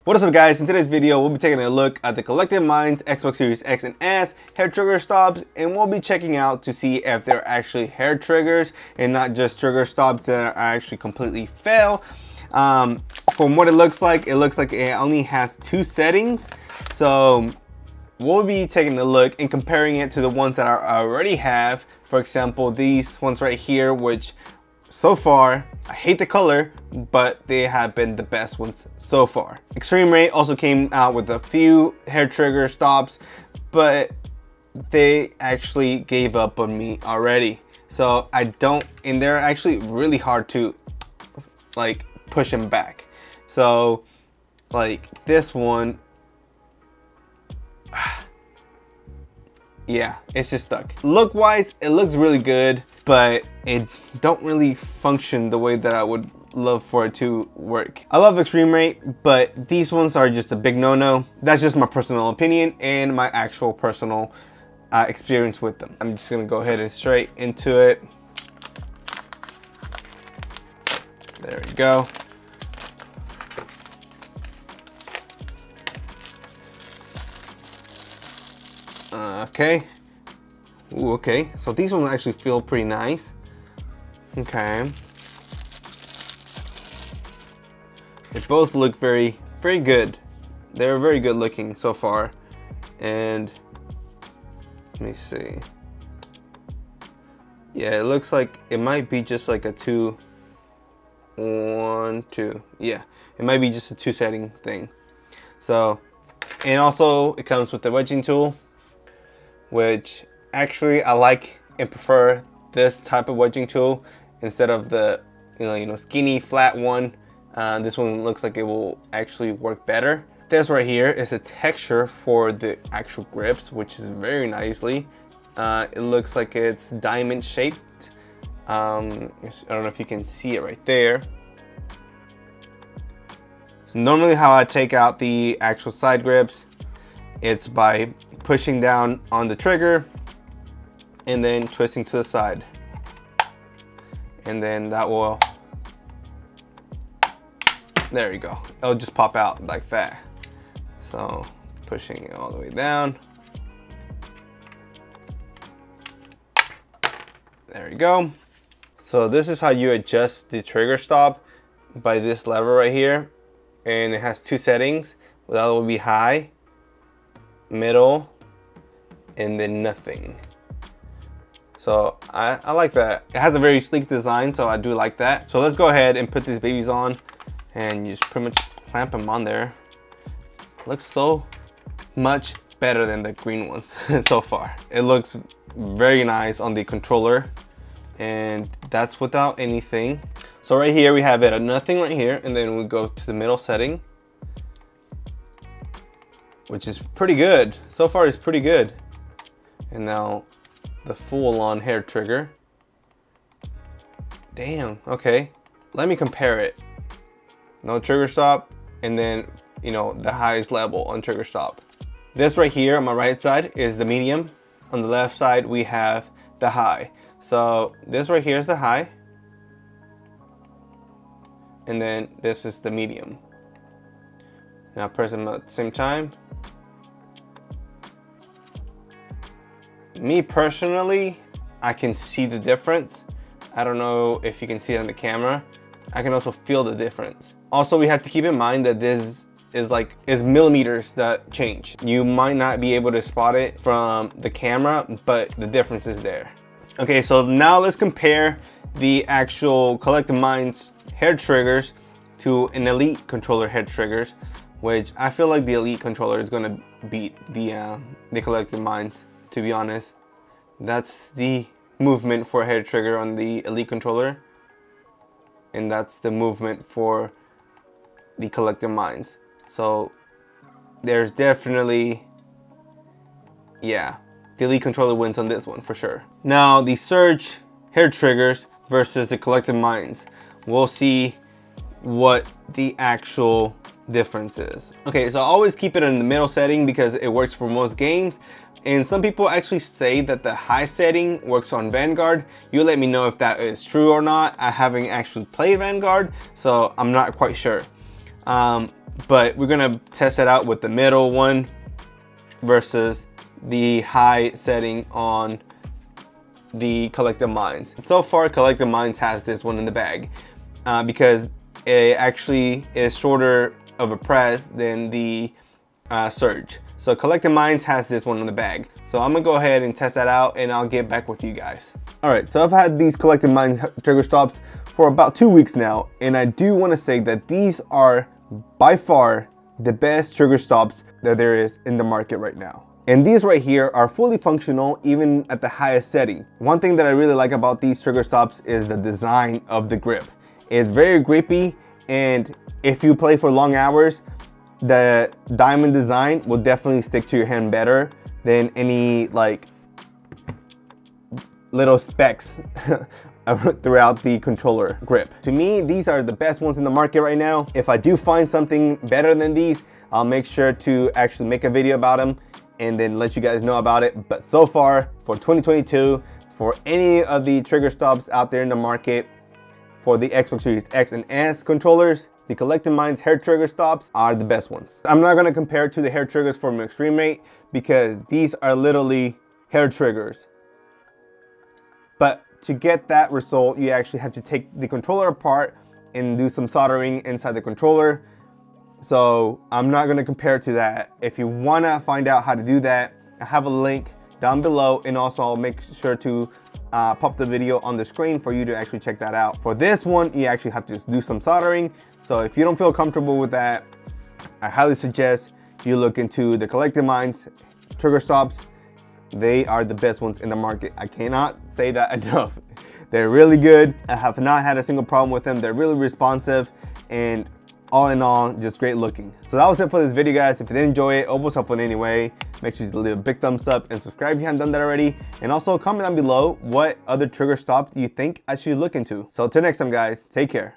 What is up guys, in today's video we'll be taking a look at the Collective Minds Xbox Series X and S hair trigger stops, and we'll be checking out to see if they're actually hair triggers and not just trigger stops that are actually completely fail. From what it looks like it only has 2 settings, so we'll be taking a look and comparing it to the ones that I already have. For example, these ones right here, which so far, I hate the color, but they have been the best ones so far. Extreme Rate also came out with a few hair trigger stops, but they actually gave up on me already. So and they're actually really hard to like push them back. So like this one, yeah, it's just stuck. Look wise, it looks really good, but it don't really function the way that I would love for it to work. I love Extreme Rate, but these ones are just a big no-no. That's just my personal opinion and my actual personal experience with them. I'm just gonna go ahead and straight into it. There we go. Okay. Ooh, okay, so these ones actually feel pretty nice. Okay. They both look very good. They're very good looking so far. And let me see. Yeah, it looks like it might be just like a 2, 1, 2. Yeah, it might be just a 2 setting thing. So, and also it comes with the wedging tool, which actually I like and prefer this type of wedging tool instead of the you know skinny flat one. This one looks like it will actually work better. This right here is a texture for the actual grips, which is very nicely. It looks like it's diamond shaped. I don't know if you can see it right there. So normally how I take out the actual side grips, it's by pushing down on the trigger and then twisting to the side, and then that will, there you go, it'll just pop out like that. So pushing it all the way down, there you go. So this is how you adjust the trigger stop, by this lever right here, and it has 2 settings. That will be high, middle, and then nothing. So I like that. It has a very sleek design, so I do like that. So let's go ahead and put these babies on and just pretty much clamp them on there. Looks so much better than the green ones so far. It looks very nice on the controller, and that's without anything. So right here we have it at nothing right here, and then we go to the middle setting, which is pretty good. So far it's pretty good. And now the full-on hair trigger. Damn, okay. Let me compare it. No trigger stop, and then, you know, the highest level on trigger stop. This right here on my right side is the medium. On the left side, we have the high. So this right here is the high. And then this is the medium. Now press them at the same time. Me personally, I can see the difference. I don't know if you can see it on the camera. I can also feel the difference. Also, we have to keep in mind that this is millimeters that change. You might not be able to spot it from the camera, but the difference is there. Okay, so now let's compare the actual Collective Minds hair triggers to an Elite controller hair triggers, which I feel like the Elite controller is gonna beat the Collective Minds. To be honest, that's the movement for a hair trigger on the Elite controller, and that's the movement for the Collective Minds. So there's definitely, yeah, the Elite controller wins on this one for sure. Now the Surge hair triggers versus the Collective Minds, we'll see what the actual difference is. Okay, so I always keep it in the middle setting because it works for most games. And some people actually say that the high setting works on Vanguard. You let me know if that is true or not. I haven't actually played Vanguard, so I'm not quite sure. but we're gonna test it out with the middle one versus the high setting on the Collective Minds. So far, Collective Minds has this one in the bag because it actually is shorter of a press than the Surge. So Collective Minds has this one in the bag. So I'm gonna go ahead and test that out and I'll get back with you guys. All right, so I've had these Collective Minds trigger stops for about 2 weeks now, and I do want to say that these are by far the best trigger stops that there is in the market right now. And these right here are fully functional even at the highest setting. One thing that I really like about these trigger stops is the design of the grip. It's very grippy, and if you play for long hours, the diamond design will definitely stick to your hand better than any like little specks throughout the controller grip. To me, these are the best ones in the market right now. If I do find something better than these, I'll make sure to actually make a video about them and then let you guys know about it. But so far for 2022, for any of the trigger stops out there in the market for the Xbox Series X and S controllers, the Collective Minds hair trigger stops are the best ones. I'm not gonna compare it to the hair triggers from Extreme Rate because these are literally hair triggers. But to get that result, you actually have to take the controller apart and do some soldering inside the controller. So I'm not gonna compare it to that. If you wanna find out how to do that, I have a link down below, and also I'll make sure to pop the video on the screen for you to actually check that out. For this one, you actually have to do some soldering. So if you don't feel comfortable with that, I highly suggest you look into the Collective Minds trigger stops. They are the best ones in the market. I cannot say that enough. They're really good. I have not had a single problem with them. They're really responsive, and all in all, just great looking. So that was it for this video, guys. If you did enjoy it, hope it was helpful in any way, make sure to leave a big thumbs up and subscribe if you haven't done that already. And also comment down below what other trigger stops you think I should look into. So until next time, guys, take care.